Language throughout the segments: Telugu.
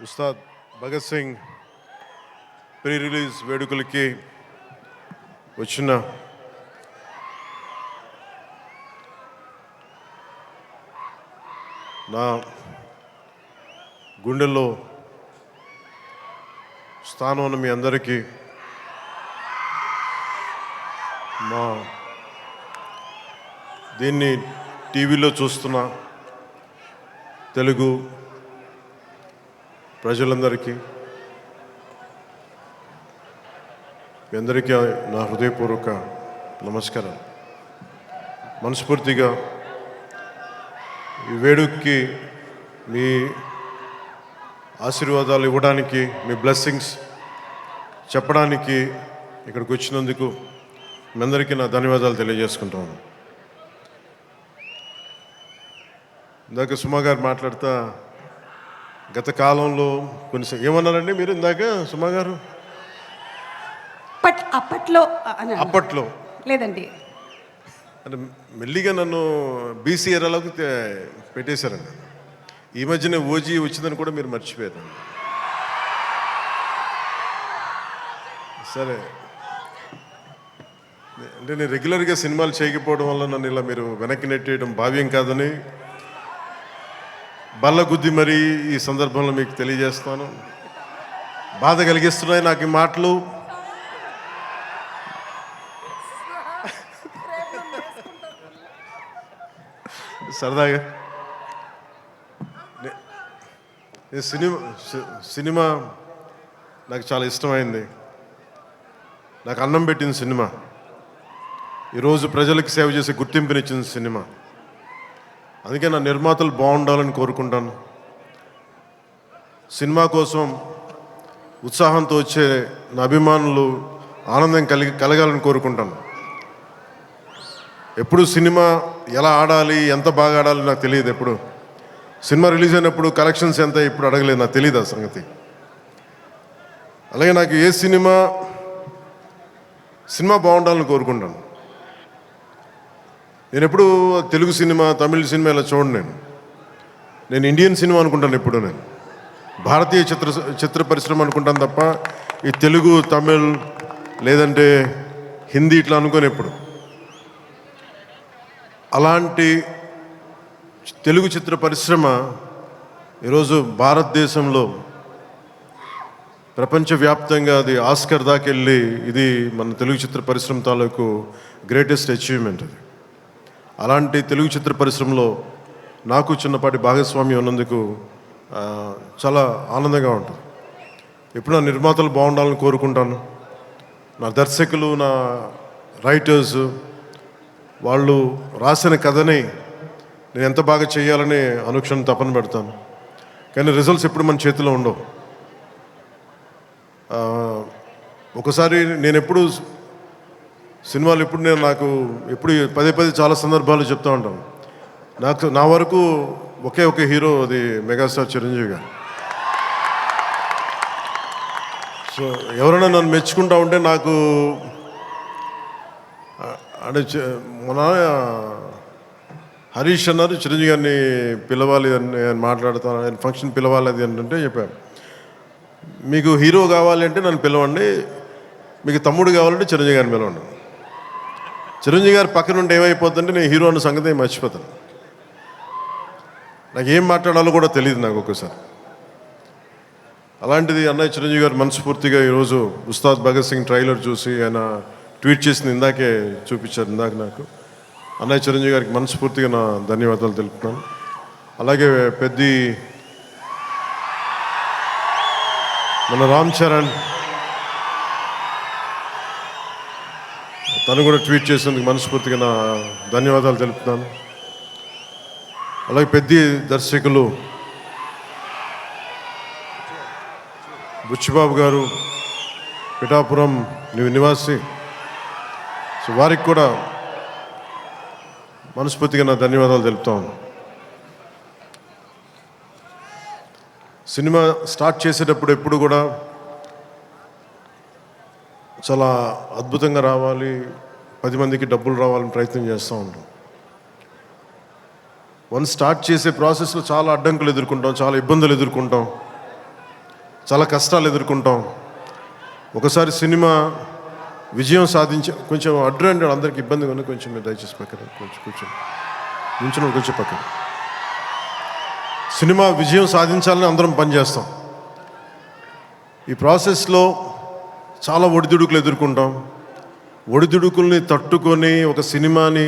ఉస్తాద్ భగత్ సింగ్ ప్రీ రిలీజ్ వేడుకలకి వచ్చిన నా గుండెల్లో స్థానం ఉన్న మీ అందరికీ మా దీన్ని టీవీలో చూస్తున్న తెలుగు ప్రజలందరికీ మీ అందరికీ నా హృదయపూర్వక నమస్కారాలు. మనస్ఫూర్తిగా ఈ వేడుకకి మీ ఆశీర్వాదాలు ఇవ్వడానికి, మీ బ్లెస్సింగ్స్ చెప్పడానికి ఇక్కడికి వచ్చినందుకు మీ అందరికీ నా ధన్యవాదాలు తెలియజేసుకుంటాను. ఇందాక సుమా గారు మాట్లాడుతా గత కాలంలో కొన్ని ఏమన్నారండి మీరు ఇందాక సుమా గారు? అప్పట్లో లేదండి, అంటే మెల్లిగా నన్ను బీసీ ఎరాలోకి పెట్టేశారండి. ఈ మధ్యనే ఓజీ వచ్చిందని కూడా మీరు మర్చిపోయారు. సరే, అంటే నేను రెగ్యులర్గా సినిమాలు చేయకపోవడం వల్ల నన్ను ఇలా మీరు వెనక్కి నెట్టేయడం భావ్యం కాదని బల్లగుద్ది మరీ ఈ సందర్భంలో మీకు తెలియజేస్తాను. బాధ కలిగిస్తున్నాయి నాకు ఈ మాటలు. సరదాగా సినిమా నాకు చాలా ఇష్టమైంది. నాకు అన్నం పెట్టిన సినిమా, ఈరోజు ప్రజలకు సేవ చేసే గుర్తింపునిచ్చిన సినిమా. అందుకే నా నిర్మాతలు బాగుండాలని కోరుకుంటాను. సినిమా కోసం ఉత్సాహంతో వచ్చే నా అభిమానులు ఆనందం కలగాలని కోరుకుంటాను. ఎప్పుడు సినిమా ఎలా ఆడాలి, ఎంత బాగా ఆడాలి నాకు తెలియదు. ఎప్పుడు సినిమా రిలీజ్ అయినప్పుడు కలెక్షన్స్ ఎంత ఇప్పుడు అడగలేదు, నాకు తెలియదు ఆ సంగతి. అలాగే నాకు ఏ సినిమా బాగుండాలని కోరుకుంటాను. నేను ఎప్పుడు తెలుగు సినిమా, తమిళ సినిమా ఇలా చూడండి. నేను ఇండియన్ సినిమా అనుకుంటాను. ఎప్పుడు నేను భారతీయ చిత్ర పరిశ్రమ అనుకుంటాను తప్ప ఈ తెలుగు, తమిళ్ లేదంటే హిందీ ఇట్లా అనుకోని ఎప్పుడు. అలాంటి తెలుగు చిత్ర పరిశ్రమ ఈరోజు భారతదేశంలో ప్రపంచవ్యాప్తంగా అది ఆస్కర్ దాకెళ్ళి, ఇది మన తెలుగు చిత్ర పరిశ్రమ తాలూకు గ్రేటెస్ట్ అచీవ్మెంట్ అది. అలాంటి తెలుగు చిత్ర పరిశ్రమలో నాకు చిన్నపాటి భాగస్వామ్యం ఉన్నందుకు చాలా ఆనందంగా ఉంటుంది. ఎప్పుడు నా నిర్మాతలు బాగుండాలని కోరుకుంటాను. నా దర్శకులు, నా రైటర్స్, వాళ్ళు రాసిన కథని నేను ఎంత బాగా చేయాలని అనుక్షణం తపన పెడతాను. కానీ రిజల్ట్స్ ఎప్పుడు మన చేతిలో ఉండవు. ఒకసారి నేను ఎప్పుడు సినిమాలు నాకు పదే చాలా సందర్భాలు చెప్తూ ఉంటాను. నా వరకు ఒకే హీరో, అది మెగాస్టార్ చిరంజీవి గారు. సో ఎవరైనా నన్ను మెచ్చుకుంటా ఉంటే నాకు అంటే మన హరీష్ అన్నారు చిరంజీవి గారిని పిలవాలి అని మాట్లాడుతాను, ఆయన ఫంక్షన్ పిలవాలి అది అంటే చెప్పాను, మీకు హీరో కావాలి అంటే నన్ను పిలవండి, మీకు తమ్ముడు కావాలంటే చిరంజీవి గారిని పిలవండి. చిరంజీవి గారు పక్కన ఉంటే ఏమైపోతుందంటే నేను హీరో అన్న సంగతి మర్చిపోతాను. నాకు ఏం మాట్లాడాలో కూడా తెలియదు నాకు ఒక్కసారి. అలాంటిది అన్నయ్య చిరంజీవి గారు మనస్ఫూర్తిగా ఈరోజు ఉస్తాద్ భగత్ సింగ్ ట్రైలర్ చూసి ఆయన ట్వీట్ చేసింది ఇందాకే చూపించారు. ఇందాక నాకు అన్నయ్య చిరంజీవి గారికి మనస్ఫూర్తిగా నా ధన్యవాదాలు తెలుపుతున్నాను. అలాగే మన రామ్ చరణ్, తను కూడా ట్వీట్ చేసేందుకు మనస్ఫూర్తిగా నా ధన్యవాదాలు తెలుపుతున్నాను. అలాగే దర్శకులు బుచ్చిబాబు గారు, పిఠాపురం నివాసి, సో వారికి కూడా మనస్ఫూర్తిగా నా ధన్యవాదాలు తెలుపుతాను. సినిమా స్టార్ట్ చేసేటప్పుడు ఎప్పుడు కూడా చాలా అద్భుతంగా రావాలి, 10 మందికి డబ్బులు రావాలని ప్రయత్నం చేస్తూ ఉంటాం. వన్స్ స్టార్ట్ చేసే ప్రాసెస్లో చాలా అడ్డంకులు ఎదుర్కొంటాం, చాలా ఇబ్బందులు ఎదుర్కొంటాం. చాలా కష్టాలు ఎదుర్కొంటాం. ఒకసారి సినిమా విజయం కొంచెం అడ్రండి అందరికి ఇబ్బందిగా ఉంది, కొంచెం మీరు దయచేసి పక్కన కొంచెం కొంచెం పక్కన. సినిమా విజయం సాధించాలని అందరం పనిచేస్తాం. ఈ ప్రాసెస్లో చాలా ఒడిదుడుకులు ఎదుర్కొంటాం. ఒడిదుడుకుల్ని తట్టుకొని ఒక సినిమాని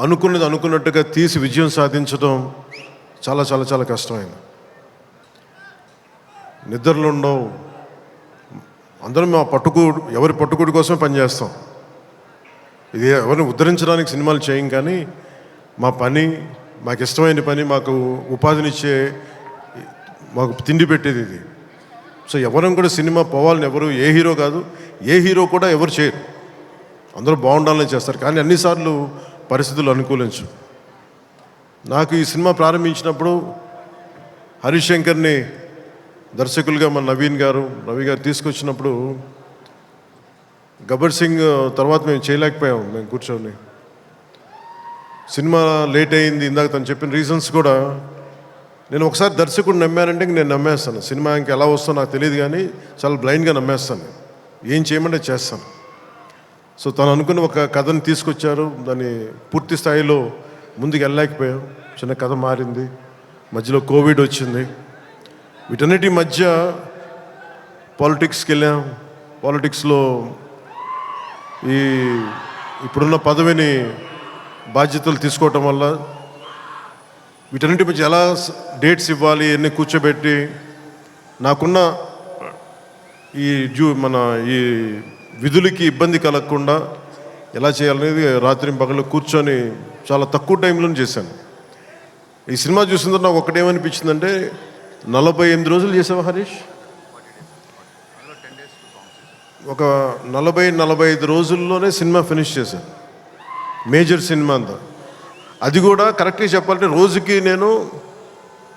అనుకున్నట్టుగా తీసి విజయం సాధించడం చాలా చాలా చాలా కష్టమైంది. నిద్రలు ఉండవు. అందరం ఎవరి పట్టుకోడి కోసమే పనిచేస్తాం. ఇది ఎవరిని ఉద్ధరించడానికి సినిమాలు చేయం, కానీ మా పని, మాకు ఇష్టమైన పని, మాకు ఉపాధినిచ్చే, మాకు తిండి పెట్టేది ఇది. సో ఎవరం కూడా సినిమా పోవాలని ఎవరు, ఏ హీరో కాదు, ఏ హీరో కూడా ఎవరు చేయరు. అందరూ బాగుండాలని చేస్తారు, కానీ అన్నిసార్లు పరిస్థితులు అనుకూలించు. నాకు ఈ సినిమా ప్రారంభించినప్పుడు హరీష్ శంకర్ని దర్శకులుగా మన రవి గారు తీసుకొచ్చినప్పుడు గబ్బర్ సింగ్ తర్వాత మేము చేయలేకపోయాం. మేము కూర్చొని సినిమా లేట్ అయింది. ఇందాక తను చెప్పిన రీజన్స్ కూడా నేను ఒకసారి దర్శకుడు నమ్మానంటే నేను నమ్మేస్తాను. సినిమా ఇంకా ఎలా వస్తుందో నాకు తెలియదు, కానీ చాలా బ్లైండ్గా నమ్మేస్తాను. ఏం చేయమంటే చేస్తాను. సో తను అనుకున్న ఒక కథను తీసుకొచ్చారు. దాన్ని పూర్తి స్థాయిలో ముందుకు వెళ్ళలేకపోయాం. చిన్న కథ మారింది, మధ్యలో కోవిడ్ వచ్చింది. వీటన్నిటి మధ్య పాలిటిక్స్కి వెళ్ళాం. పాలిటిక్స్లో ఇప్పుడున్న పదవిని బాధ్యతలు తీసుకోవటం వల్ల వీటన్నిటి మధ్య ఎలా డేట్స్ ఇవ్వాలి అన్నీ కూర్చోబెట్టి నాకున్న ఈ విధులకి ఇబ్బంది కలగకుండా ఎలా చేయాలనేది రాత్రి పగలు కూర్చొని చాలా తక్కువ టైంలో చేశాను. ఈ సినిమా చూసిన తర్వాత నాకు ఒకటేమనిపించిందంటే, 48 రోజులు చేసావా హరీష్? ఒక 45 రోజుల్లోనే సినిమా ఫినిష్ చేశాను. మేజర్ సినిమా అంతా. అది కూడా కరెక్ట్గా చెప్పాలంటే రోజుకి నేను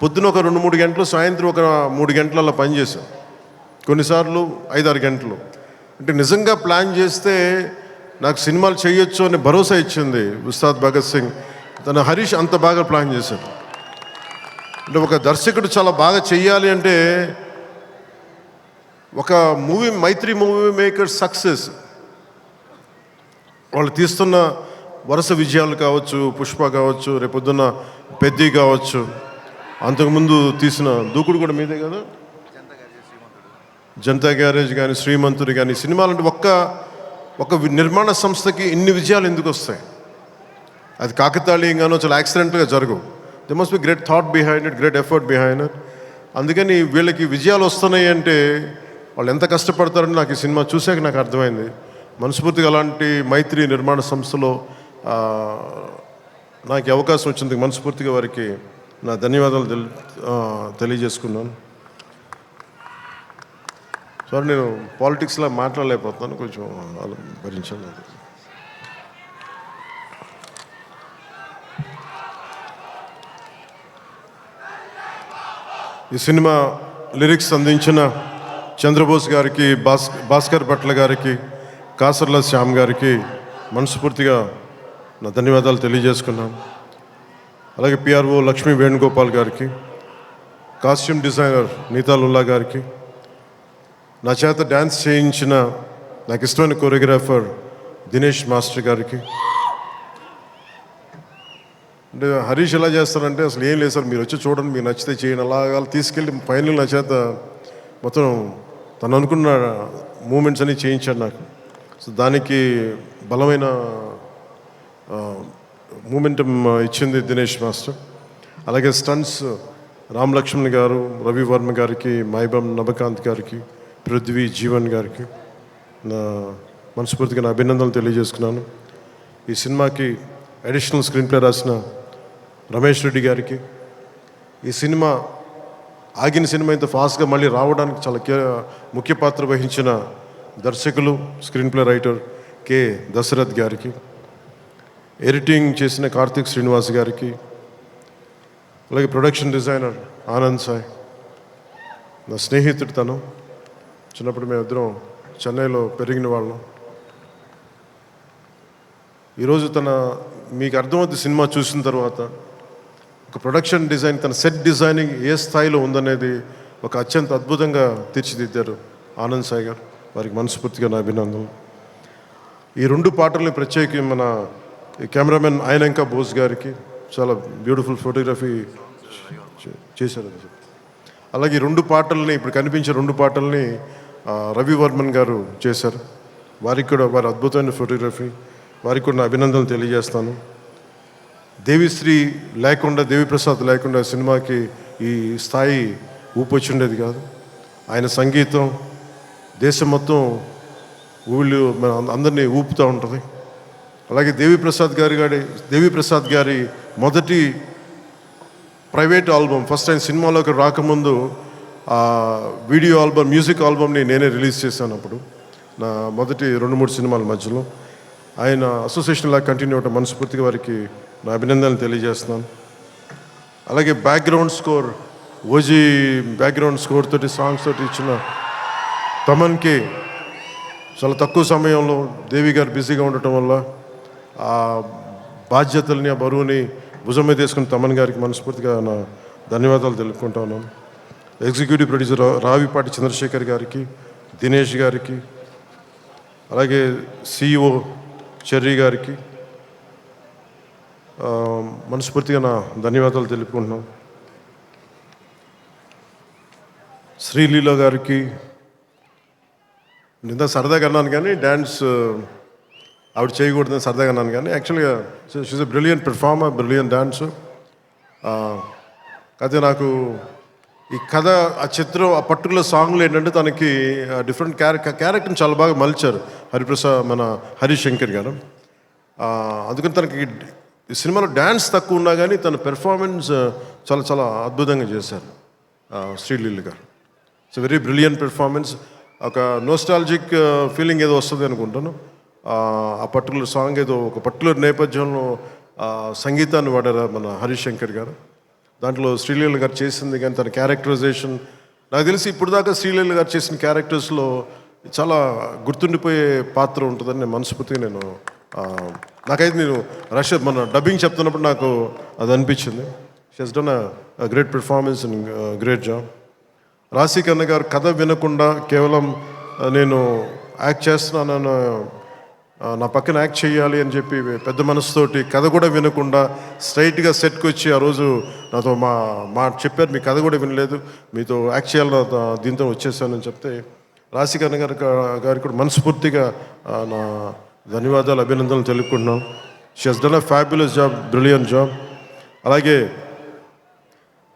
పొద్దున ఒక 2-3 గంటలు, సాయంత్రం ఒక 3 గంటలు అలా పనిచేశాను. కొన్నిసార్లు 5-6 గంటలు. అంటే నిజంగా ప్లాన్ చేస్తే నాకు సినిమాలు చేయొచ్చు అనే భరోసా ఇచ్చింది ఉస్తాద్ భగత్ సింగ్. తన హరీష్ అంత బాగా ప్లాన్ చేశాడు. అంటే ఒక దర్శకుడు చాలా బాగా చెయ్యాలి అంటే ఒక మైత్రి మూవీ మేకర్ సక్సెస్, వాళ్ళు తీస్తున్న వరుస విజయాలు కావచ్చు, పుష్ప కావచ్చు, రేపొద్దున్న పెద్ది కావచ్చు, అంతకుముందు తీసిన దూకుడు కూడా మీదే కదా, జనతా గ్యారేజ్ కానీ, శ్రీమంతుడు కానీ, సినిమాలు అంటే ఒక నిర్మాణ సంస్థకి ఇన్ని విజయాలు ఎందుకు వస్తాయి? అది కాకతాళీయంగానో చాలా యాక్సిడెంట్గా జరగవు. They must be great thought behind it, great effort behind it. అందుకని వీళ్ళకి విజయాలు వస్తున్నాయి అంటే వాళ్ళు ఎంత కష్టపడతారని నాకు ఈ సినిమా చూసాక నాకు అర్థమైంది. మనస్ఫూర్తిగా అలాంటి మైత్రి నిర్మాణ సంస్థలో నాకు అవకాశం వచ్చింది. మనస్ఫూర్తిగా వారికి నా ధన్యవాదాలు తెలియజేసుకున్నాను. సార్ నేను పాలిటిక్స్లో మాట్లాడలేకపోతున్నాను, కొంచెం భరించాలి. ఈ సినిమా లిరిక్స్ అందించిన చంద్రబోస్ గారికి, భాస్కర్ భట్ల గారికి, కాసర్ల శ్యామ్ గారికి మనస్ఫూర్తిగా నా ధన్యవాదాలు తెలియజేసుకున్నాను. అలాగే పిఆర్ఓ లక్ష్మీ వేణుగోపాల్ గారికి, కాస్ట్యూమ్ డిజైనర్ నీతాలుల్లా గారికి, నా చేత డ్యాన్స్ చేయించిన నాకు ఇష్టమైన కొరియోగ్రాఫర్ దినేష్ మాస్టర్ గారికి. అంటే హరీష్ ఎలా చేస్తారంటే అసలు ఏం లేదు సార్, మీరు వచ్చి చూడండి, మీరు నచ్చితే చేయండి, అలాగా తీసుకెళ్ళి ఫైనల్ నా చేత మొత్తం తను అనుకున్న మూమెంట్స్ అన్నీ చేయించాడు నాకు. సో దానికి బలమైన మూమెంటం ఇచ్చింది దినేష్ మాస్టర్. అలాగే స్టంట్స్ రామ్ లక్ష్మణ్ గారు, రవి వర్మ గారికి, మైబమ్ నభకాంత్ గారికి, పృథ్వీ జీవన్ గారికి నా మనస్ఫూర్తిగా నా అభినందనలు తెలియజేసుకున్నాను. ఈ సినిమాకి అడిషనల్ స్క్రీన్ ప్లే రాసిన రమేష్ రెడ్డి గారికి, ఈ సినిమా ఆగిన సినిమా ఇంత ఫాస్ట్గా మళ్ళీ రావడానికి చాలా ముఖ్య పాత్ర వహించిన దర్శకులు, screen play writer K Dashrath గారికి, ఎడిటింగ్ చేసిన కార్తిక్ శ్రీనివాస్ గారికి, అలాగే ప్రొడక్షన్ డిజైనర్ ఆనంద్ సాయ్, నా స్నేహితుడు. తను చిన్నప్పుడు మేమిద్దరం చెన్నైలో పెరిగిన వాళ్ళం. ఈరోజు మీకు అర్థమవుతుంది సినిమా చూసిన తర్వాత ఒక ప్రొడక్షన్ డిజైన్, తన సెట్ డిజైనింగ్ ఏ స్థాయిలో ఉందనేది ఒక అత్యంత అద్భుతంగా తీర్చిదిద్దారు ఆనంద్ సాయి గారు. వారికి మనస్ఫూర్తిగా నా అభినందనలు. ఈ 2 పాటల్ని ప్రత్యేకి మన కెమెరామెన్ ఆయనంక బోస్ గారికి చాలా బ్యూటిఫుల్ ఫోటోగ్రఫీ చేశారు. అలాగే ఈ 2 పాటల్ని, ఇప్పుడు కనిపించే 2 పాటల్ని రవి వర్మన్ గారు చేశారు. వారికి కూడా వారి అద్భుతమైన ఫోటోగ్రఫీ, వారికి కూడా నా అభినందనలు తెలియజేస్తాను. దేవిశ్రీ లేకుండా, దేవిప్రసాద్ లేకుండా సినిమాకి ఈ స్థాయి ఊపొచ్చుండేది కాదు. ఆయన సంగీతం దేశం మొత్తం ఊళ్ళు మన అందరినీ ఊపుతూ ఉంటుంది. అలాగే దేవిప్రసాద్ గారి మొదటి ప్రైవేట్ ఆల్బమ్, ఫస్ట్ టైం సినిమాలోకి రాకముందు వీడియో ఆల్బమ్, మ్యూజిక్ ఆల్బమ్ని నేనే రిలీజ్ చేశాను. అప్పుడు నా మొదటి 2-3 సినిమాల మధ్యలో ఆయన అసోసియేషన్ లాగా కంటిన్యూ అవటం మనస్ఫూర్తిగా వారికి నా అభినందనలు తెలియజేస్తున్నాను. అలాగే background score, OG background score తోటి, సాంగ్స్ తోటి ఇచ్చిన తమన్కి చాలా తక్కువ సమయంలో దేవి గారు బిజీగా ఉండటం వల్ల ఆ బాధ్యతల్ని, ఆ బరువుని భుజం మీద వేసుకుని తమన్ గారికి మనస్ఫూర్తిగా నా ధన్యవాదాలు తెలుపుకుంటా ఉన్నాను. ఎగ్జిక్యూటివ్ ప్రొడ్యూసర్ రావిపాటి చంద్రశేఖర్ గారికి, దినేష్ గారికి, అలాగే సిఇఓ చెర్రీ గారికి మనస్ఫూర్తిగా నా ధన్యవాదాలు తెలుపుకుంటున్నాను. శ్రీలీల గారికి నిన్న సరదాగా అన్నాను, కానీ డ్యాన్స్ ఆవిడ చేయకూడదని సరదాగా అన్నాను, కానీ యాక్చువల్గా she's a brilliant performer, brilliant dancer. అయితే నాకు ఈ కథ, ఆ చిత్రం, ఆ పర్టికులర్ సాంగ్లో ఏంటంటే తనకి డిఫరెంట్ క్యారెక్టర్ని చాలా బాగా మలిచారు మన హరిశంకర్ గారు. అందుకని తనకి ఈ సినిమాలో డ్యాన్స్ తక్కువ ఉన్నా కానీ తన పెర్ఫార్మెన్స్ చాలా చాలా అద్భుతంగా చేశారు శ్రీలీల గారు. It's very brilliant performance. ఒక నోస్టాలజిక్ ఫీలింగ్ ఏదో వస్తుంది అనుకుంటాను. ఆ పర్టికులర్ సాంగ్ ఏదో ఒక పర్టికులర్ నేపథ్యంలో సంగీతాన్ని వాడారు మన హరిశంకర్ గారు. దాంట్లో శ్రీలీల గారు చేసింది కానీ తన క్యారెక్టరైజేషన్, నాకు తెలిసి ఇప్పుడు దాకా శ్రీలీల గారు చేసిన క్యారెక్టర్స్లో చాలా గుర్తుండిపోయే పాత్ర ఉంటుందని నేను మనస్ఫూర్తిగా నాకైతే నేను మన డబ్బింగ్ చెప్తున్నప్పుడు నాకు అది అనిపించింది. She has done a great performance and great job. రాశి కన్న గారు కథ వినకుండా కేవలం నేను యాక్ట్ చేస్తున్నాను, నా పక్కన యాక్ట్ చేయాలి అని చెప్పి పెద్ద మనసుతోటి కథ కూడా వినకుండా స్ట్రైట్గా సెట్కి వచ్చి ఆ రోజు నాతో మా చెప్పారు, మీ కథ కూడా వినలేదు, మీతో యాక్ట్ చేయాలని దీంతో వచ్చేసానని చెప్తే రాశికన్న గారికి కూడా మనస్ఫూర్తిగా నా ధన్యవాదాలు, అభినందనలు తెలుపుకుంటున్నాను. She has done a fabulous job, brilliant job. అలాగే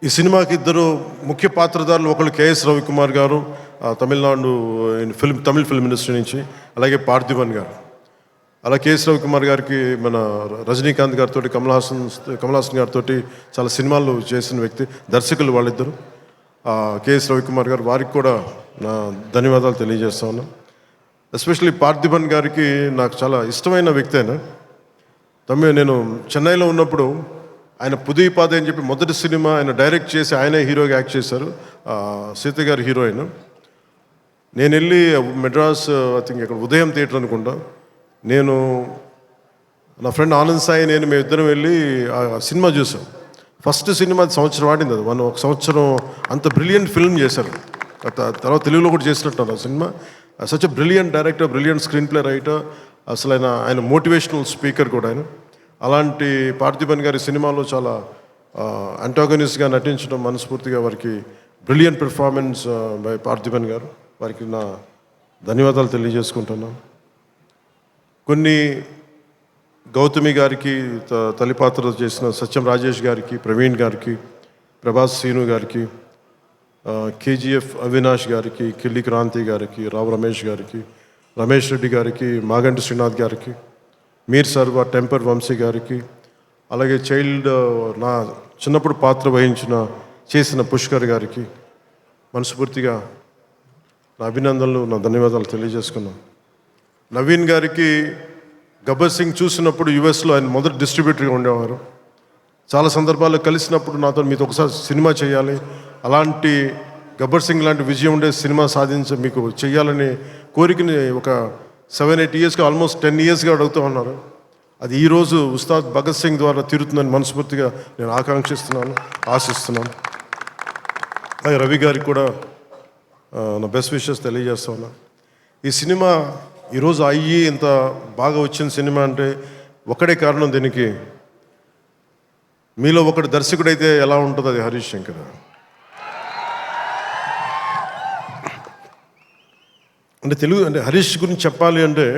ఈ సినిమాకి 2 ముఖ్య పాత్రధారులు, ఒకళ్ళు కేఎస్ రవికుమార్ గారు తమిళనాడు తమిళ ఫిల్మ్ ఇండస్ట్రీ నుంచి, అలాగే పార్థిబన్ గారు. అలా కేఎస్ రవికుమార్ గారికి మన రజనీకాంత్ గారితో, కమల్ హాసన్ గారితో చాలా సినిమాలు చేసిన వ్యక్తి, దర్శకులు వాళ్ళిద్దరు. కేఎస్ రవికుమార్ గారు, వారికి కూడా నా ధన్యవాదాలు తెలియజేస్తా ఉన్నాను. ఎస్పెషల్లీ పార్థిబన్ గారికి నాకు చాలా ఇష్టమైన వ్యక్తి. నేను చెన్నైలో ఉన్నప్పుడు ఆయన పుదుయిపాదే అని చెప్పి మొదటి సినిమా ఆయన డైరెక్ట్ చేసి ఆయనే హీరోగా యాక్ట్ చేశారు, సీత గారి హీరోయిన్. నేను వెళ్ళి మెడ్రాస్, ఐ థింక్ ఇక్కడ ఉదయం థియేటర్ అనుకుంటా, నేను నా ఫ్రెండ్ ఆనంద్ సాయి మేమిద్దరం వెళ్ళి ఆ సినిమా చూసాం. ఫస్ట్ సినిమా సంవత్సరం ఆడింది, అది ఒక సంవత్సరం అంత బ్రిలియంట్ ఫిల్మ్ చేశారు. తర్వాత తెలుగులో కూడా చేసినట్టు ఆ cinema. Such a brilliant director, brilliant screen play writer, అసలు ఆయన మోటివేషనల్ స్పీకర్ కూడా ఆయన. అలాంటి పార్థిబన్ గారి సినిమాలో చాలా అంటాగనిస్ట్గా నటించడం మనస్ఫూర్తిగా వారికి బ్రిలియంట్ పెర్ఫార్మెన్స్ బై పార్థిబన్ గారు, వారికి నా ధన్యవాదాలు తెలియజేసుకుంటున్నాను. కొన్ని గౌతమి గారికి తల్లిపాత్ర చేసిన సత్యం రాజేష్ గారికి, ప్రవీణ్ గారికి, ప్రభాస్ సీను గారికి, కేజీఎఫ్ అవినాష్ గారికి, కిల్లి క్రాంతి గారికి, రావు రమేష్ గారికి, రమేష్ రెడ్డి గారికి, మాగంటి శ్రీనాథ్ గారికి, మీర్ సర్వ, టెంపర్ వంశీ గారికి, అలాగే నా చిన్నప్పుడు పాత్ర చేసిన పుష్కర్ గారికి మనస్ఫూర్తిగా నా అభినందనలు, నా ధన్యవాదాలు తెలియజేసుకున్నాను. నవీన్ గారికి గబ్బర్ సింగ్ చూసినప్పుడు యుఎస్లో ఆయన మొదటి డిస్ట్రిబ్యూటర్గా ఉండేవారు. చాలా సందర్భాల్లో కలిసినప్పుడు నాతో మీతో ఒకసారి సినిమా చేయాలి, అలాంటి గబ్బర్ సింగ్ లాంటి విజయం ఉండే సినిమా మీకు చేయాలని కోరికని ఒక 7-8 ఇయర్స్గా, ఆల్మోస్ట్ 10 ఇయర్స్గా అడుగుతూ ఉన్నారు. అది ఈరోజు ఉస్తాద్ భగత్ సింగ్ ద్వారా తీరుతుందని మనస్ఫూర్తిగా నేను ఆకాంక్షిస్తున్నాను, ఆశిస్తున్నాను. రవి గారికి కూడా నా బెస్ట్ విషెస్ తెలియజేస్తా ఉన్నా. ఈ సినిమా ఈరోజు అయ్యి ఇంత బాగా వచ్చిన సినిమా అంటే ఒకటే కారణం. దీనికి మీలో ఒకటి దర్శకుడైతే ఎలా ఉంటుందో అది హరీష్ శంకర్. అంటే తెలుగు అంటే హరీష్ గురించి చెప్పాలి అంటే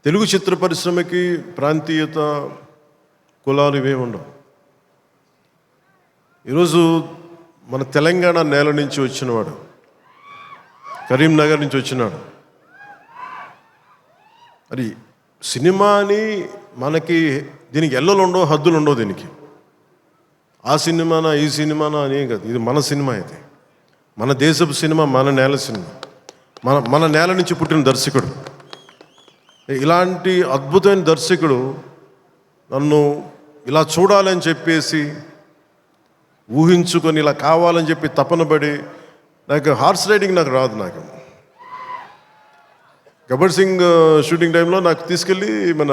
తెలుగు చిత్ర పరిశ్రమకి ప్రాంతీయత, కులాలు ఇవే ఉండవు. ఈరోజు మన తెలంగాణ నేల నుంచి వచ్చినవాడు, కరీంనగర్ నుంచి వచ్చినాడు. అది సినిమాని మనకి దీనికి ఎల్లలు ఉండవు, హద్దులు ఉండవు. దీనికి ఆ సినిమానా ఈ సినిమానా అని కాదు, ఇది మన సినిమా. ఇది మన దేశపు సినిమా, మన నేల సినిమా, మన నేల నుంచి పుట్టిన దర్శకుడు. ఇలాంటి అద్భుతమైన దర్శకుడు నన్ను ఇలా చూడాలని చెప్పేసి ఊహించుకొని ఇలా కావాలని చెప్పి తపన పడి, నాకు హార్స్ రైడింగ్ నాకు రాదు. నాకు గబ్బర్ సింగ్ షూటింగ్ టైంలో నాకు తీసుకెళ్ళి మన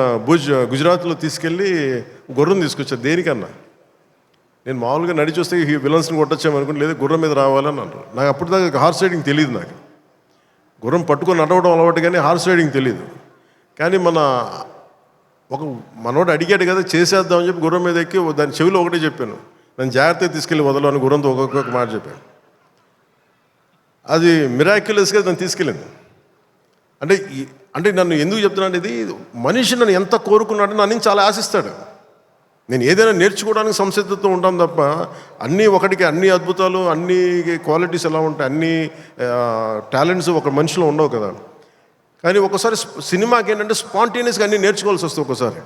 గుజరాత్లో తీసుకెళ్ళి గుర్రం తీసుకొచ్చారు. దేనికన్నా నేను మామూలుగా నడిచి వస్తే ఈ విలన్స్ని కొట్టచ్చామనుకుంటే, లేదు గుర్రం మీద రావాలని అంటారు. నాకు అప్పటిదాకా హార్స్ రైడింగ్ తెలియదు. నాకు గుర్రం పట్టుకొని నడవడం అలవాటు, కానీ హార్స్ రైడింగ్ తెలియదు. కానీ మనోడు అడిగాడు కదా, చేసేద్దామని చెప్పి గుర్రం మీద ఎక్కి దాని చెవిలో ఒకటే చెప్పాను, నన్ను జాగ్రత్తగా తీసుకెళ్ళి వదలని గుర్రంతో ఒక్కొక్క మాట చెప్పాను. అది మిరాక్యులస్గా నన్ను తీసుకెళ్ళింది. అంటే నన్ను ఎందుకు చెప్తున్నాను, ఇది మనిషి నన్ను ఎంత కోరుకున్నాడో నన్ను చాలా ఆశిస్తాడు. నేను ఏదైనా నేర్చుకోవడానికి సంసిద్ధత ఉంటాను తప్ప అన్నీ ఒకటికి అన్ని అద్భుతాలు, అన్ని క్వాలిటీస్ ఎలా ఉంటాయి, అన్ని టాలెంట్స్ ఒక మనిషిలో ఉండవు కదా. కానీ ఒకసారి సినిమాకి ఏంటంటే స్పాంటేనియస్గా అన్నీ నేర్చుకోవాల్సి వస్తుంది ఒకసారి.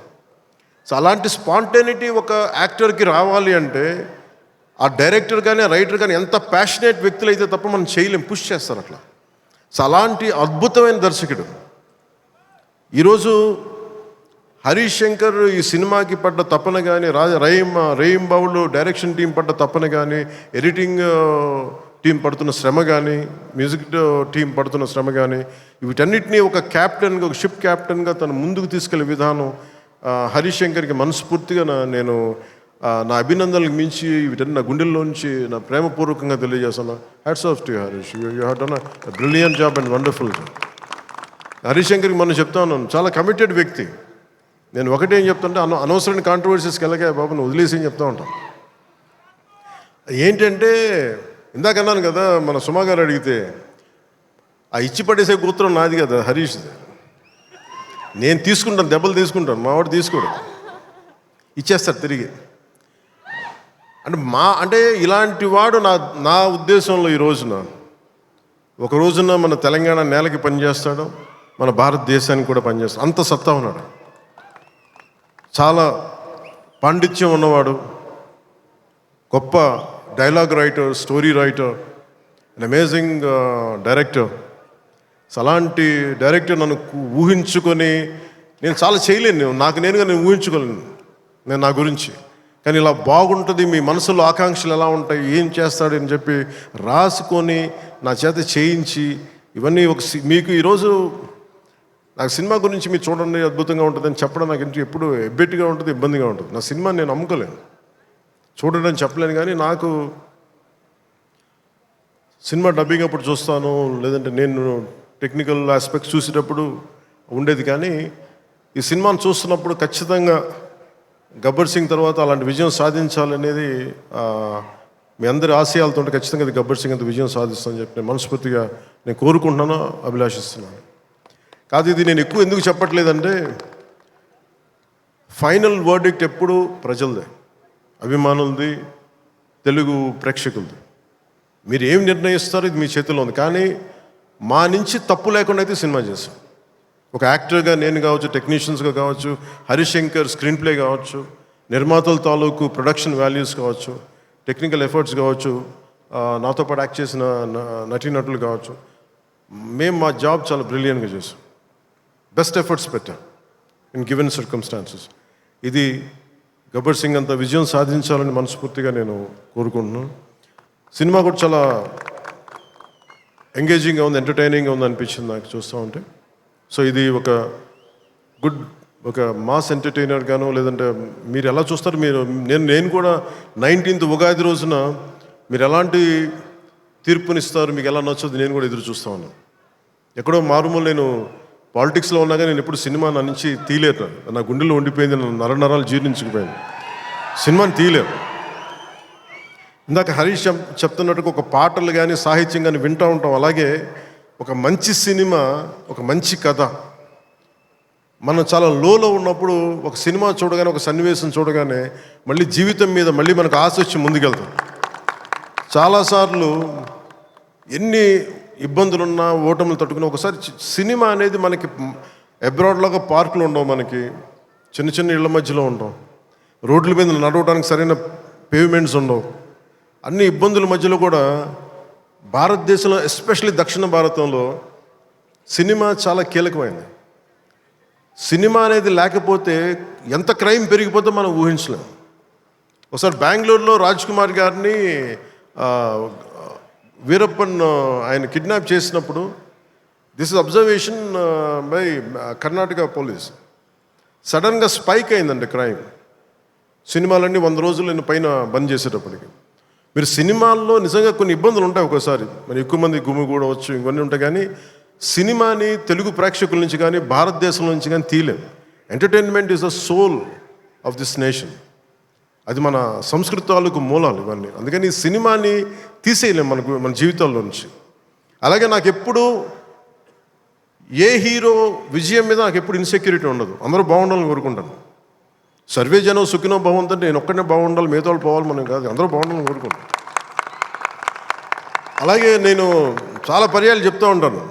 సో అలాంటి స్పాంటేనిటీ ఒక యాక్టర్కి రావాలి అంటే ఆ డైరెక్టర్ కానీ రైటర్ కానీ ఎంత ప్యాషనేట్ వ్యక్తులు అయితే తప్ప మనం చేయలేం, పుష్ చేస్తారు అట్లా. సో అలాంటి అద్భుతమైన దర్శకుడు ఈరోజు హరీష్ శంకర్ ఈ సినిమాకి పడ్డ తపన కానీ, రహీం బాబులు డైరెక్షన్ టీం పడ్డ తపన కానీ, ఎడిటింగ్ టీం పడుతున్న శ్రమ కానీ, మ్యూజిక్ టీం పడుతున్న శ్రమ కానీ, వీటన్నిటినీ ఒక క్యాప్టెన్గా, ఒక షిప్ క్యాప్టెన్గా తను ముందుకు తీసుకెళ్లే విధానం హరీష్ శంకర్కి మనస్ఫూర్తిగా నేను నా అభినందనలకు మించి వీటన్ని నా గుండెల్లోంచి నా ప్రేమపూర్వకంగా తెలియజేస్తాను. Hats off to you Harish, you have done a brilliant job and wonderful job. Harish శంకర్కి మనం చెప్తా ఉన్నాను, చాలా కమిటెడ్ వ్యక్తి. నేను ఒకటేం చెప్తుంటే అనవసరమైన కాంట్రవర్సీస్కి వెళ్ళగా బాబు నువ్వు వదిలేసి అని చెప్తా ఉంటాను. ఏంటంటే ఇందాక అన్నాను కదా, మన సుమా గారు అడిగితే ఆ ఇచ్చి పడేసే గోత్రం నాది కదా హరీష్. నేను తీసుకుంటాను, దెబ్బలు తీసుకుంటాను, మావాడు తీసుకోడు, ఇచ్చేస్తాడు తిరిగి. అంటే ఇలాంటి వాడు నా ఉద్దేశంలో ఈ రోజున ఒక రోజున మన తెలంగాణ నేలకి పనిచేస్తాడు, మన భారతదేశానికి కూడా పనిచేస్తాడు. అంత సత్తా ఉన్నాడు, చాలా పాండిత్యం ఉన్నవాడు, గొప్ప dialogue writer, story writer, and amazing director. అలాంటి డైరెక్టర్ నన్ను ఊహించుకొని నేను చాలా చేయలేను, నాకు నేను ఊహించుకోలేను నేను నా గురించి. కానీ ఇలా బాగుంటుంది, మీ మనసులో ఆకాంక్షలు ఎలా ఉంటాయి, ఏం చేస్తాడు అని చెప్పి రాసుకొని నా చేత చేయించి ఇవన్నీ మీకు ఈరోజు నాకు సినిమా గురించి మీరు చూడండి అద్భుతంగా ఉంటుందని చెప్పడం నాకు ఎప్పుడు ఎబ్బెట్టుగా ఉంటుంది, ఇబ్బందిగా ఉంటుంది. నా సినిమా నేను అమ్ముకోలేను, చూడడం చెప్పలేను. కానీ నాకు సినిమా డబ్బింగ్ అప్పుడు చూస్తాను, లేదంటే నేను టెక్నికల్ ఆస్పెక్ట్స్ చూసేటప్పుడు ఉండేది. కానీ ఈ సినిమాను చూస్తున్నప్పుడు ఖచ్చితంగా గబ్బర్ సింగ్ తర్వాత అలాంటి విజయం సాధించాలనేది మీ అందరి ఆశయాలతో ఖచ్చితంగా అది గబ్బర్ సింగ్ అంత విజయం సాధిస్తానని చెప్పి నేను మనస్ఫూర్తిగా నేను కోరుకుంటున్నాను, అభిలాషిస్తున్నాను. కాదు ఇది నేను ఎక్కువ ఎందుకు చెప్పట్లేదంటే ఫైనల్ వర్డిక్ట్ ఎప్పుడు ప్రజలదే, అభిమానులది, తెలుగు ప్రేక్షకులది. మీరు ఏం నిర్ణయిస్తారో ఇది మీ చేతిలో ఉంది. కానీ మా నుంచి తప్పు లేకుండా అయితే సినిమా చేశాం. ఒక యాక్టర్గా నేను కావచ్చు, టెక్నీషియన్స్గా కావచ్చు, హరీష్ శంకర్ స్క్రీన్ ప్లే కావచ్చు, నిర్మాతల తాలూకు ప్రొడక్షన్ వాల్యూస్ కావచ్చు, టెక్నికల్ ఎఫర్ట్స్ కావచ్చు, నాతో పాటు యాక్ట్ చేసిన నటీనటులు కావచ్చు, మేము మా జాబ్ చాలా బ్రిలియంట్గా చేసాం, బెస్ట్ ఎఫర్ట్స్ పెట్టాం ఇన్ గివెన్ సర్కమ్స్టాన్సెస్. ఇది గబ్బర్ సింగ్ అంత విజయం సాధించాలని మనస్ఫూర్తిగా నేను కోరుకుంటున్నాను. సినిమా కూడా చాలా ఎంగేజింగ్గా ఉంది, ఎంటర్టైనింగ్గా ఉంది అనిపించింది నాకు చూస్తూ ఉంటే. సో ఇది ఒక మాస్ ఎంటర్టైనర్ గాను, లేదంటే మీరు ఎలా చూస్తారు నేను కూడా 19th ఉగాది రోజున మీరు ఎలాంటి తీర్పునిస్తారు, మీకు ఎలా నచ్చదు నేను కూడా ఎదురు చూస్తూ ఉన్నాను. ఎక్కడో మారుమూల నేను పాలిటిక్స్లో ఉన్నాగా నేను ఎప్పుడు సినిమా నా నుంచి తీయలేను. నా గుండెలో ఉండిపోయింది, నా నరనరాలు జీర్ణించుకుపోయింది. సినిమాని తీయలేను. ఇందాక హరీష్ చెప్తున్నట్టుగా ఒక పాటలు కానీ సాహిత్యం కానీ వింటూ ఉంటాం. అలాగే ఒక మంచి సినిమా, ఒక మంచి కథ, మనం చాలా లోలో ఉన్నప్పుడు ఒక సినిమా చూడగానే, ఒక సన్నివేశం చూడగానే మళ్ళీ జీవితం మీద మళ్ళీ మనకు ఆశ వచ్చి ముందుకెళ్తాం. చాలాసార్లు ఎన్ని ఇబ్బందులున్నా ఓటములు తట్టుకుని ఒకసారి సినిమా అనేది మనకి అబ్రాడ్లాగా పార్కులు ఉండవు, మనకి చిన్న చిన్న ఇళ్ల మధ్యలో ఉంటాం, రోడ్ల మీద నడవడానికి సరైన పేవ్మెంట్స్ ఉండవు. అన్ని ఇబ్బందుల మధ్యలో కూడా భారతదేశంలో, ఎస్పెషల్లీ దక్షిణ భారతంలో సినిమా చాలా కీలకమైంది. సినిమా అనేది లేకపోతే ఎంత క్రైమ్ పెరిగిపోతే మనం ఊహించలేము. ఒకసారి బెంగళూరులో రాజ్ కుమార్ గారిని వీరప్పన్ ఆయన కిడ్నాప్ చేసినప్పుడు, this is observation by Karnataka police, సడన్గా స్పైక్ అయిందండి క్రైమ్. సినిమాలన్నీ 100 రోజులు పైన బంద్ చేసేటప్పటికి. మీరు సినిమాల్లో నిజంగా కొన్ని ఇబ్బందులు ఉంటాయి, ఒకసారి మరి ఎక్కువ మంది గుమిగూడవచ్చు, ఇవన్నీ ఉంటాయి. కానీ సినిమాని తెలుగు ప్రేక్షకుల నుంచి కానీ భారతదేశం నుంచి కానీ తీయలేం. Entertainment is the soul of this nation. అది మన సంస్కృతాలకు మూలాలు ఇవన్నీ. అందుకని ఈ సినిమాని తీసేయలేం మన జీవితాల్లో నుంచి. అలాగే నాకు ఎప్పుడు ఏ హీరో విజయం మీద నాకు ఎప్పుడు ఇన్సెక్యూరిటీ ఉండదు. అందరూ బాగుండాలని కోరుకుంటాను. సర్వే జనం సుఖినో భవంతంటే నేను ఒక్కనే బాగుండాలి, మిగతా వాళ్ళు పోవాలి మనం కాదు, అందరూ బాగుండాలని కోరుకుంటాను. అలాగే నేను చాలా పర్యాలు చెప్తూ ఉంటాను.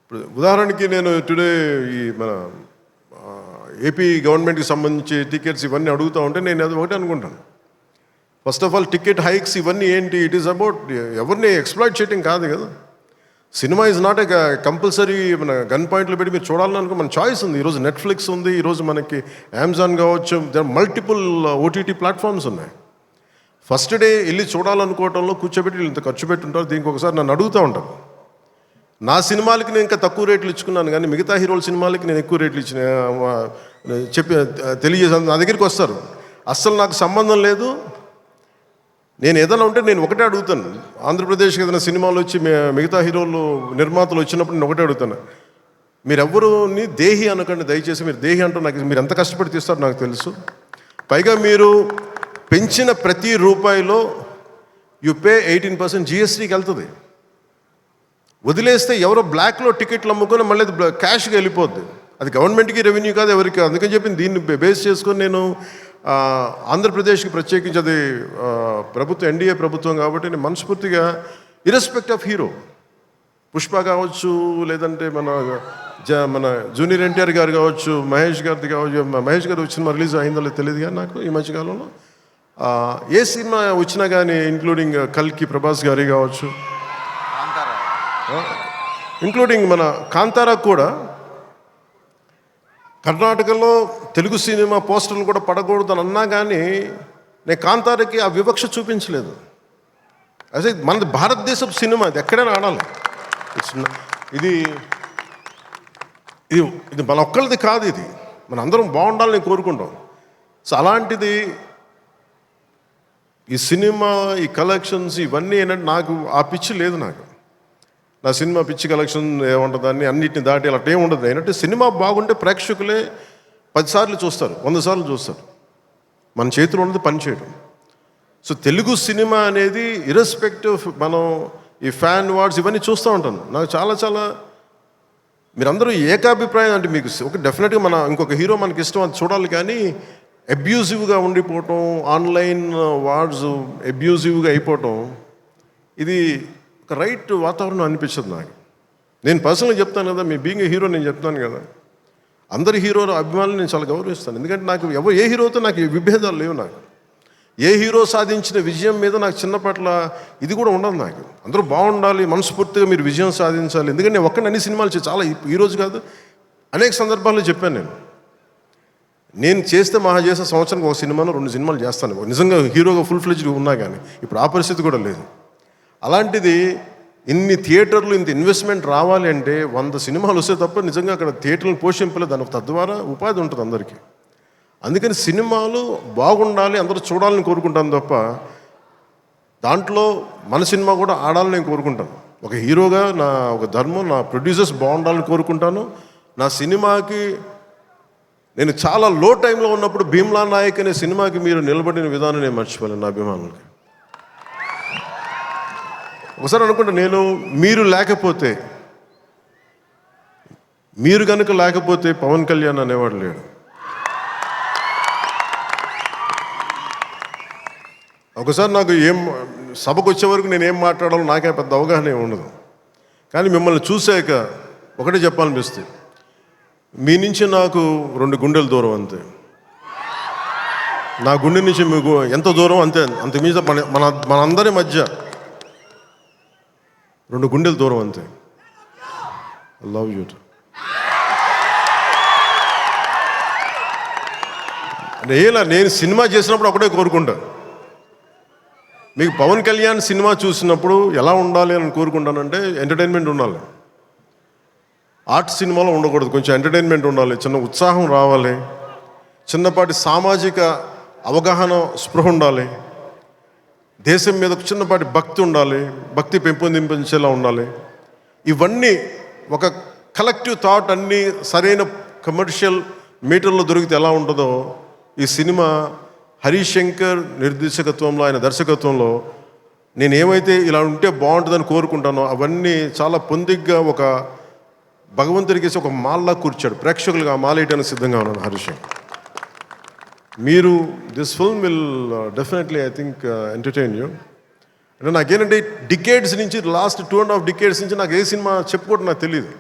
ఇప్పుడు ఉదాహరణకి నేను టుడే ఈ మన ఏపీ గవర్నమెంట్కి సంబంధించి టికెట్స్ ఇవన్నీ అడుగుతూ ఉంటే నేను అది ఒకటే అనుకుంటాను. First of all ticket hikes ఇవన్నీ ఏంటి? ఇట్ ఈస్ అబౌట్ ఎవరిని ఎక్స్ప్లాయిట్ చేయడం కాదు కదా. Cinema is not a compulsory మన గన్ పాయింట్లు పెట్టి మీరు చూడాలని అనుకో, మన చాయిస్ ఉంది. ఈరోజు నెట్ఫ్లిక్స్ ఉంది, ఈరోజు మనకి అమెజాన్ కావచ్చు, మల్టిపుల్ ఓటీటీ ప్లాట్ఫామ్స్ ఉన్నాయి. ఫస్ట్ డే వెళ్ళి చూడాలనుకోవటంలో కూర్చోబెట్టి ఇంత ఖర్చు పెట్టుంటారు. దీనికి ఒకసారి నన్ను అడుగుతూ ఉంటాను. నా సినిమాలకి నేను ఇంకా తక్కువ రేట్లు ఇచ్చుకున్నాను, కానీ మిగతా హీరోల సినిమాలకి నేను ఎక్కువ రేట్లు ఇచ్చిన చెప్పి తెలియజేసాను. నా దగ్గరికి వస్తారు, అస్సలు నాకు సంబంధం లేదు. నేను ఏదైనా ఉంటే నేను ఒకటే అడుగుతాను. ఆంధ్రప్రదేశ్కి ఏదైనా సినిమాలు వచ్చి మిగతా హీరోలు నిర్మాతలు వచ్చినప్పుడు నేను ఒకటే అడుగుతాను, మీరెవ్వరూని దేహి అనకండి దయచేసి. మీరు దేహి అంటూ నాకు మీరు ఎంత కష్టపడి తీస్తారో నాకు తెలుసు. పైగా మీరు పెంచిన ప్రతి రూపాయిలో యు పే 18% జిఎస్టీకి వెళ్తుంది. వదిలేస్తే ఎవరో బ్లాక్లో టికెట్లు అమ్ముకొని మళ్ళీ అది క్యాష్గా వెళ్ళిపోద్ది. అది గవర్నమెంట్కి రెవెన్యూ కాదు, ఎవరికి. అందుకని చెప్పి దీన్ని బేస్ చేసుకొని నేను ఆంధ్రప్రదేశ్కి ప్రత్యేకించి అది ప్రభుత్వం ఎన్డీఏ ప్రభుత్వం కాబట్టి నేను మనస్ఫూర్తిగా ఇర్రెస్పెక్ట్ ఆఫ్ హీరో, పుష్ప కావచ్చు, లేదంటే మన జూనియర్ ఎన్టీఆర్ గారు కావచ్చు, మహేష్ గారిది కావచ్చు. మహేష్ గారు వచ్చిన రిలీజ్ అయిందో లేదు తెలియదు కానీ నాకు ఈ మధ్యకాలంలో ఏ సినిమా వచ్చినా కానీ, ఇంక్లూడింగ్ కల్కి ప్రభాస్ గారి కావచ్చు, ఇంక్లూడింగ్ మన కాంతారా కూడా, కర్ణాటకలో తెలుగు సినిమా పోస్టర్లు కూడా పడకూడదు అని అన్నా కానీ నేను కాంతారకి ఆ వివక్ష చూపించలేదు. అదే మనది భారతదేశపు సినిమా, ఇది ఎక్కడైనా ఆడాలి. ఇది ఇది ఇది మన ఒక్కరిది కాదు, ఇది మన అందరం బాగుండాలని కోరుకుంటాం. సో అలాంటిది ఈ సినిమా, ఈ కలెక్షన్స్ ఇవన్నీ ఏంటంటే నాకు ఆ పిచ్చి లేదు. నాకు నా సినిమా పిచ్చి కలెక్షన్ ఏముంటుందని అన్నిటిని దాటి అలా ఏమి ఉండదు. ఏంటంటే సినిమా బాగుంటే ప్రేక్షకులే 10 సార్లు చూస్తారు, 100 సార్లు చూస్తారు. మన చేతిలో ఉన్నది పని చేయడం. సో తెలుగు సినిమా అనేది ఇర్రెస్పెక్టివ్, మనం ఈ ఫ్యాన్ వార్డ్స్ ఇవన్నీ చూస్తూ ఉంటాను. నాకు చాలా చాలా మీరందరూ ఏకాభిప్రాయం అంటే మీకు ఒక డెఫినెట్గా మన ఇంకొక హీరో మనకి ఇష్టం, అది చూడాలి. కానీ అబ్యూజివ్గా ఉండిపోవటం, ఆన్లైన్ వార్డ్స్ అబ్యూజివ్గా అయిపోవటం, ఇది ఒక రైట్ వాతావరణం అనిపించదు నాకు. నేను పర్సనల్గా చెప్తాను కదా, మీ బీయింగ్ ఏ హీరో నేను చెప్తాను కదా, అందరి హీరోల అభిమానులు నేను చాలా గౌరవిస్తాను. ఎందుకంటే నాకు ఏ హీరోతో నాకు విభేదాలు లేవు. నాకు ఏ హీరో సాధించిన విజయం మీద నాకు చిన్నపట్ల ఇది కూడా ఉండదు. నాకు అందరూ బాగుండాలి, మనస్ఫూర్తిగా మీరు విజయం సాధించాలి. ఎందుకంటే నేను ఒక్కడిని అన్ని సినిమాలు చాలా ఈరోజు కాదు, అనేక సందర్భాల్లో చెప్పాను. నేను చేస్తే మహా చేసే సంవత్సరానికి ఒక సినిమాను 2 సినిమాలు చేస్తాను, నిజంగా హీరోగా ఫుల్ ఫ్లెడ్జ్గా ఉన్నా. కానీ ఇప్పుడు ఆ పరిస్థితి కూడా లేదు. అలాంటిది ఇన్ని థియేటర్లు, ఇంత ఇన్వెస్ట్మెంట్ రావాలి అంటే 100 సినిమాలు వస్తే తప్ప నిజంగా అక్కడ థియేటర్లను పోషింపలేదు. దాని తద్వారా ఉపాధి ఉంటుంది అందరికీ. అందుకని సినిమాలు బాగుండాలి, అందరూ చూడాలని కోరుకుంటాను తప్ప దాంట్లో మన సినిమా కూడా ఆడాలని నేను కోరుకుంటాను. ఒక హీరోగా నా ఒక ధర్మం, నా ప్రొడ్యూసర్స్ బాగుండాలని కోరుకుంటాను. నా సినిమాకి నేను చాలా లో టైంలో ఉన్నప్పుడు భీమ్లా నాయక్ అనే సినిమాకి మీరు నిలబడిన విధానం నేను మర్చిపోలేను నా అభిమానులకి. ఒకసారి అనుకుంటా, నేను మీరు కనుక లేకపోతే పవన్ కళ్యాణ్ అనేవాడు లేడు. ఒకసారి నాకు సభకు వచ్చే వరకు నేను ఏం మాట్లాడాలో నాకే పెద్ద అవగాహన ఉండదు. కానీ మిమ్మల్ని చూశాక ఒకటే చెప్పాలనిపిస్తుంది, మీ నుంచి నాకు 2 గుండెల దూరం అంతే. నా గుండె నుంచి మీకు ఎంత దూరం అంత మీద మనందరి మధ్య 2 గుండెల దూరం అంతే. I love you. నేను సినిమా చేసినప్పుడు ఒకటే కోరుకుంటా, మీకు పవన్ కళ్యాణ్ సినిమా చూసినప్పుడు ఎలా ఉండాలి అని కోరుకుంటానంటే ఎంటర్టైన్మెంట్ ఉండాలి. ఆర్ట్ సినిమాలో ఉండకూడదు, కొంచెం ఎంటర్టైన్మెంట్ ఉండాలి, చిన్న ఉత్సాహం రావాలి, చిన్నపాటి సామాజిక అవగాహన స్పృహ ఉండాలి, దేశం మీద చిన్నపాటి భక్తి ఉండాలి, భక్తి పెంపొందించేలా ఉండాలి. ఇవన్నీ ఒక కలెక్టివ్ థాట్ అన్నీ సరైన కమర్షియల్ మీటర్లో దొరికితే ఎలా ఉంటుందో ఈ సినిమా హరీష్ శంకర్ నిర్దేశకత్వంలో, ఆయన దర్శకత్వంలో నేను ఏమైతే ఇలా ఉంటే బాగుంటుందని కోరుకుంటానో అవన్నీ చాలా పొందిగ్గా ఒక భగవంతుడికి ఒక మాల్లా కూర్చాడు. ప్రేక్షకులుగా ఆ మాల వేయడానికి సిద్ధంగా ఉన్నాను హరీష్ శంకర్. మీరు this film will definitely I think entertain you. అంటే నాకేంటంటే డికేడ్స్ నుంచి లాస్ట్ 2.5 డికేడ్స్ నుంచి నాకు ఏ సినిమా చెప్పుకోవడం నాకు తెలియదు.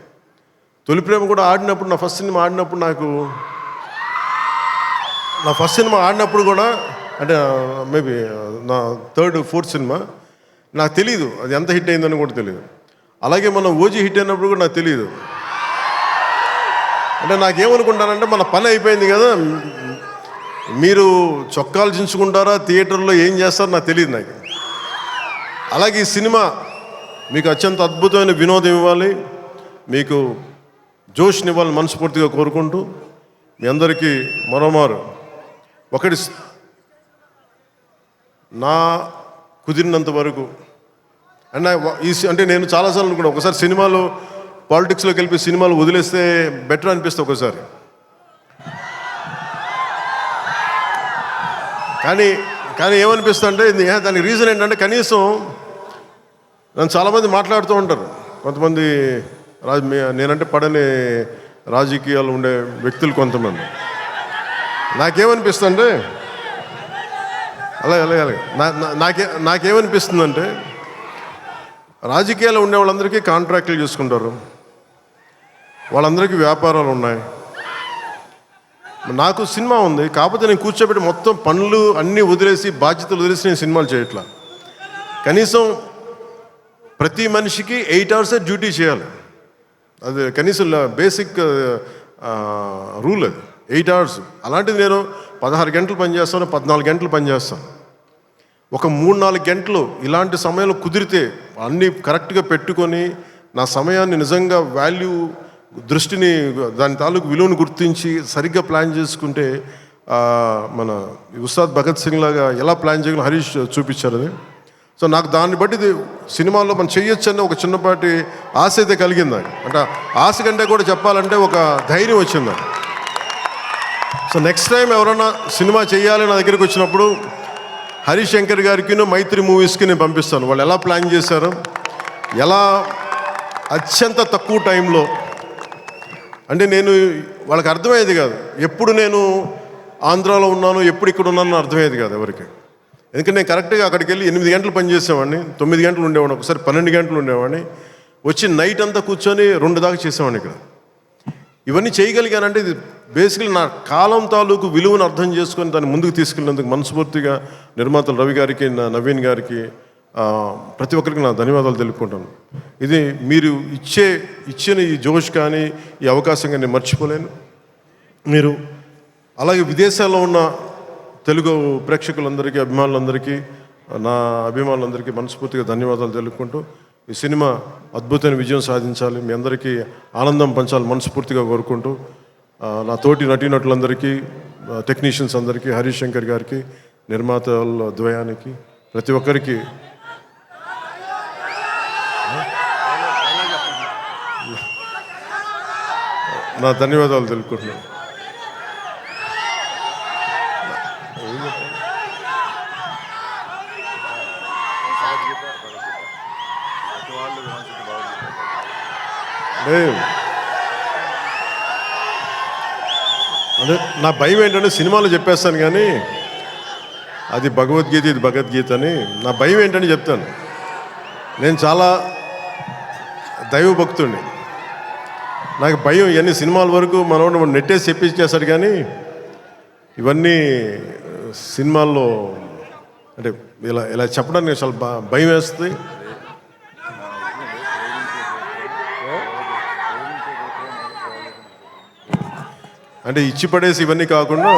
తొలి ప్రేమ కూడా ఆడినప్పుడు, నా ఫస్ట్ సినిమా ఆడినప్పుడు కూడా అంటే మేబీ నా 3rd, 4th సినిమా నాకు తెలియదు అది ఎంత హిట్ అయిందని కూడా తెలియదు. అలాగే మన ఓజీ హిట్ అయినప్పుడు కూడా నాకు తెలియదు. అంటే నాకేమనుకుంటానంటే మన పని అయిపోయింది కదా, మీరు చొక్కాలు చించుకుంటారా, థియేటర్లో ఏం చేస్తారో నాకు తెలియదు నాకు. అలాగే ఈ సినిమా మీకు అత్యంత అద్భుతమైన వినోదం ఇవ్వాలి, మీకు జోష్నివ్వాలి మనస్ఫూర్తిగా కోరుకుంటూ మీ అందరికీ మరోమారు ఒకటి నా కుదిరినంత వరకు అంటే నేను చాలాసార్లు అనుకున్నాను, ఒకసారి సినిమాలో పాలిటిక్స్లోకి వెళ్ళి సినిమాలు వదిలేస్తే బెటర్ అనిపిస్తుంది ఒకసారి. కానీ ఏమనిపిస్తుంది అంటే దానికి రీజన్ ఏంటంటే కనీసం నన్ను చాలామంది మాట్లాడుతూ ఉంటారు, కొంతమంది నేనంటే పడని రాజకీయాలు ఉండే వ్యక్తులు కొంతమంది. నాకేమనిపిస్తుందంటే అలాగే నాకేమనిపిస్తుందంటే రాజకీయాలు ఉండే వాళ్ళందరికీ కాంట్రాక్టులు చేసుకుంటారు, వాళ్ళందరికీ వ్యాపారాలు ఉన్నాయి. నాకు సినిమా ఉంది, కాకపోతే నేను కూర్చోబెట్టి మొత్తం పనులు అన్నీ వదిలేసి బాధ్యతలు వదిలేసి నేను సినిమాలు చేయట్లా. కనీసం ప్రతి మనిషికి 8 hours డ్యూటీ చేయాలి, అది కనీసం బేసిక్ రూల్ అది 8 hours. అలాంటిది నేను 16 గంటలు పనిచేస్తాను, 14 గంటలు పనిచేస్తాను. ఒక 3-4 గంటలు ఇలాంటి సమయంలో కుదిరితే అన్నీ కరెక్ట్గా పెట్టుకొని నా సమయాన్ని నిజంగా దృష్టిని దాని తాలూకు విలువను గుర్తించి సరిగ్గా ప్లాన్ చేసుకుంటే మన ఉస్తాద్ భగత్ సింగ్ లాగా ఎలా ప్లాన్ చేయగలం హరీష్ చూపించారు అది. సో నాకు దాన్ని బట్టి సినిమాలో మనం చేయొచ్చు అనే ఒక చిన్నపాటి ఆశ అయితే కలిగింది. అంటే ఆశ కంటే కూడా చెప్పాలంటే ఒక ధైర్యం వచ్చింది. సో నెక్స్ట్ టైం ఎవరైనా సినిమా చేయాలి నా దగ్గరికి వచ్చినప్పుడు హరీష్ శంకర్ గారికి మైత్రి మూవీస్కి నేను పంపిస్తాను. వాళ్ళు ఎలా ప్లాన్ చేశారు, ఎలా అత్యంత తక్కువ టైంలో, అంటే నేను వాళ్ళకి అర్థమయ్యేది కాదు, ఎప్పుడు నేను ఆంధ్రాలో ఉన్నాను ఎప్పుడు ఇక్కడ ఉన్నాను అర్థమయ్యేది కాదు ఎవరికి. ఎందుకంటే నేను కరెక్ట్గా అక్కడికి వెళ్ళి 8 గంటలు పనిచేసేవాడిని, 9 గంటలు ఉండేవాడిని, ఒకసారి 12 గంటలు ఉండేవాడిని, వచ్చి నైట్ అంతా కూర్చొని 2 దాకా చేసేవాడిని ఇక్కడ. ఇవన్నీ చేయగలిగానంటే ఇది బేసికలీ నా కాలం తాలూకు విలువను అర్థం చేసుకొని దాన్ని ముందుకు తీసుకెళ్ళినందుకు మనస్ఫూర్తిగా నిర్మాతలు రవి గారికి, నవీన్ గారికి, ప్రతి ఒక్కరికి నా ధన్యవాదాలు తెలుపుకుంటాను. ఇది మీరు ఇచ్చిన ఈ జోష్ కానీ ఈ అవకాశం కానీ నేను మర్చిపోలేను. మీరు అలాగే విదేశాల్లో ఉన్న తెలుగు ప్రేక్షకులందరికీ, అభిమానులందరికీ, నా అభిమానులందరికీ మనస్ఫూర్తిగా ధన్యవాదాలు తెలుపుకుంటూ ఈ సినిమా అద్భుతమైన విజయం సాధించాలి, మీ అందరికీ ఆనందం పంచాలి మనస్ఫూర్తిగా కోరుకుంటూ నా తోటి నటీనటులందరికీ, టెక్నీషియన్స్ అందరికీ, హరీష్ శంకర్ గారికి, నిర్మాతల ద్వయానికి, ప్రతి ఒక్కరికి నా ధన్యవాదాలు తెలుపుకుంటున్నాను. అంటే నా భయం ఏంటంటే సినిమాలో చెప్పేస్తాను కానీ అది భగవద్గీత ఇది భగవద్గీత అని నా భయం ఏంటని చెప్తాను. నేను చాలా దైవభక్తుడిని. నాకు భయం ఇవన్నీ సినిమాల వరకు మనం నెట్టేసి చెప్పించేస్తాడు కానీ ఇవన్నీ సినిమాల్లో అంటే ఇలా ఇలా చెప్పడానికి చాలా భయం వేస్తుంది. అంటే ఇచ్చి పడేసి ఇవన్నీ కాకుండా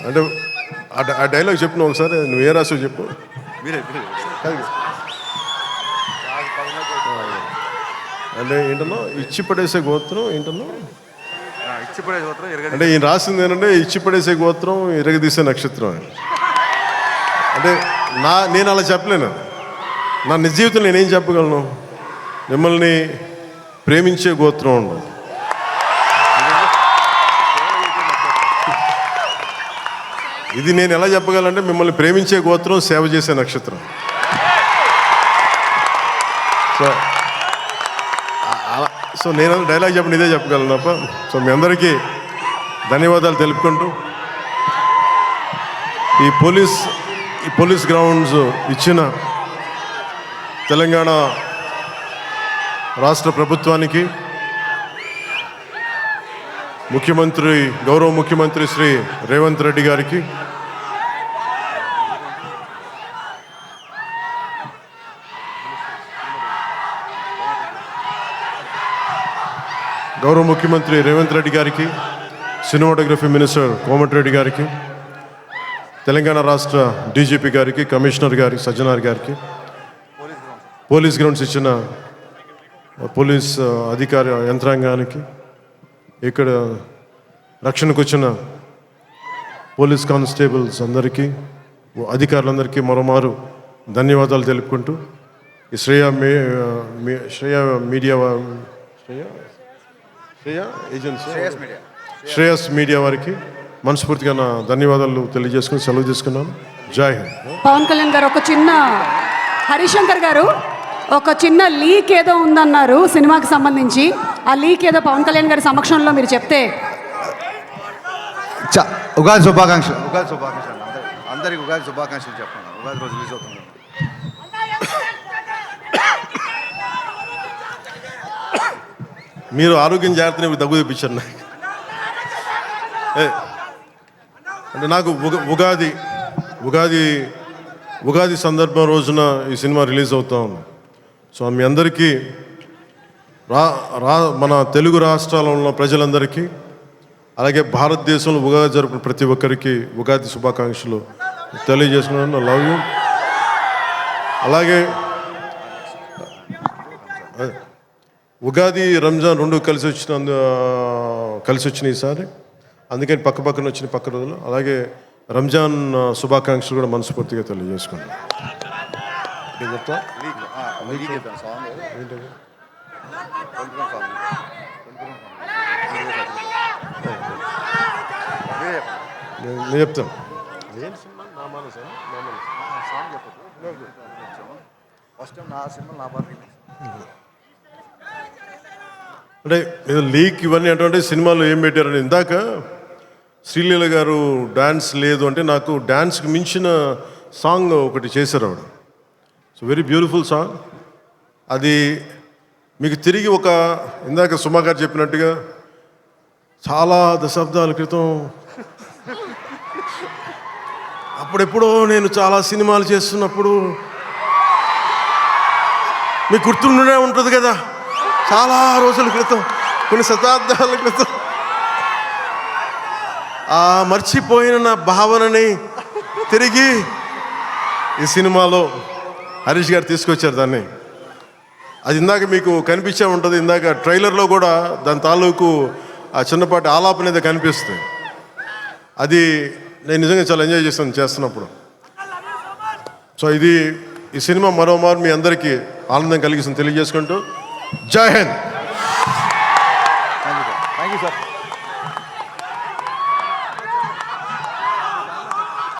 అంటే ఆ డైలాగ్ చెప్పిన ఒకసారి నువ్వు ఏ రాసావు చెప్పు. అంటే ఏంటన్నా ఇచ్చి పడేసే గోత్రం ఏంటన్నా అంటే ఈయన రాసింది ఏంటంటే ఇచ్చి పడేసే గోత్రం ఇరగదీసే నక్షత్రం అని. అంటే నేను అలా చెప్పలేను. నా నిజ జీవితంలో నేనేం చెప్పగలను? మిమ్మల్ని ప్రేమించే గోత్రం ఉండదు. ఇది నేను ఎలా చెప్పగలంటే మిమ్మల్ని ప్రేమించే గోత్రం సేవ చేసే నక్షత్రం. సో నేను డైలాగ్ చెప్పండి ఇదే చెప్పగలను తప్ప. సో మీ అందరికీ ధన్యవాదాలు తెలుపుకుంటూ ఈ పోలీస్ గ్రౌండ్స్ ఇచ్చిన తెలంగాణ రాష్ట్ర ప్రభుత్వానికి గౌరవ ముఖ్యమంత్రి శ్రీ రేవంత్ రెడ్డి గారికి, సినిమాటోగ్రఫీ మినిస్టర్ కోమటిరెడ్డి గారికి, తెలంగాణ రాష్ట్ర డీజీపీ గారికి, కమిషనర్ గారికి, సజ్జనార్ గారికి, పోలీస్ గ్రౌండ్స్ ఇచ్చిన పోలీస్ అధికార యంత్రాంగానికి, ఇక్కడ రక్షణకు వచ్చిన పోలీస్ కానిస్టేబుల్స్ అందరికీ, అధికారులందరికీ మరోమారు ధన్యవాదాలు తెలుపుకుంటూ ఈ శ్రేయస్ మీడియా వారికి మనస్ఫూర్తిగా నా ధన్యవాదాలు తెలియజేసుకుని సెలవు తీసుకున్నాను. జై హింద్. పవన్ కళ్యాణ్ గారు ఒక చిన్న హరిశంకర్ గారు ఒక చిన్న లీక్ ఏదో ఉందన్నారు సినిమాకి సంబంధించి. ఆ లీక్ ఏదో పవన్ కళ్యాణ్ గారి సమక్షంలో మీరు చెప్తే. ఉగాది శుభాకాంక్షలు అందరికి ఉగాది శుభాకాంక్షలు చెప్పండి. ఉగాది రోజు రిలీజ్ అవుతుంది. మీరు ఆరోగ్యం జాగ్రత్తని దగ్గు తెప్పించారు నాకు. అంటే నాకు ఉగాది సందర్భం రోజున ఈ సినిమా రిలీజ్ అవుతా ఉంది. సో మీ అందరికీ మన తెలుగు రాష్ట్రాల్లో ఉన్న ప్రజలందరికీ అలాగే భారతదేశంలో ఉగాది జరుపుకున్న ప్రతి ఒక్కరికి ఉగాది శుభాకాంక్షలు తెలియజేసుకున్నాను. Love you. అలాగే ఉగాది రంజాన్ రెండు కలిసి వచ్చినాయి ఈసారి. అందుకని పక్కన వచ్చిన పక్క రోజులు. అలాగే రంజాన్ శుభాకాంక్షలు కూడా మనస్ఫూర్తిగా తెలియజేసుకున్నాను. చెప్తా నేను చెప్తాను. అంటే ఇది లీక్ ఇవన్నీ అంటే సినిమాలో ఏం పెట్టారని. ఇందాక శ్రీలీల గారు డ్యాన్స్ లేదు అంటే నాకు డ్యాన్స్కి మించిన సాంగ్ ఒకటి చేశారు ఆవిడ. So very beautiful song. అది మీకు తిరిగి ఇందాక సుమా గారు చెప్పినట్టుగా చాలా దశాబ్దాల క్రితం అప్పుడెప్పుడో నేను చాలా సినిమాలు చేస్తున్నప్పుడు మీకు గుర్తుండే ఉంటుంది కదా, చాలా రోజుల క్రితం, కొన్ని శతాబ్దాల క్రితం ఆ మర్చిపోయిన నా భావనని తిరిగి ఈ సినిమాలో హరీష్ గారు తీసుకొచ్చారు దాన్ని. అది ఇందాక మీకు కనిపించే ఉంటుంది. ఇందాక ట్రైలర్లో కూడా దాని తాలూకు ఆ చిన్నపాటి ఆలాపన అనేది కనిపిస్తుంది. అది నేను నిజంగా చాలా ఎంజాయ్ చేస్తున్నప్పుడు. సో ఇది ఈ సినిమా మరోమారు మీ అందరికీ ఆనందం కలిగిస్తుంది తెలియజేసుకుంటూ జై హింద్. Thank you sir.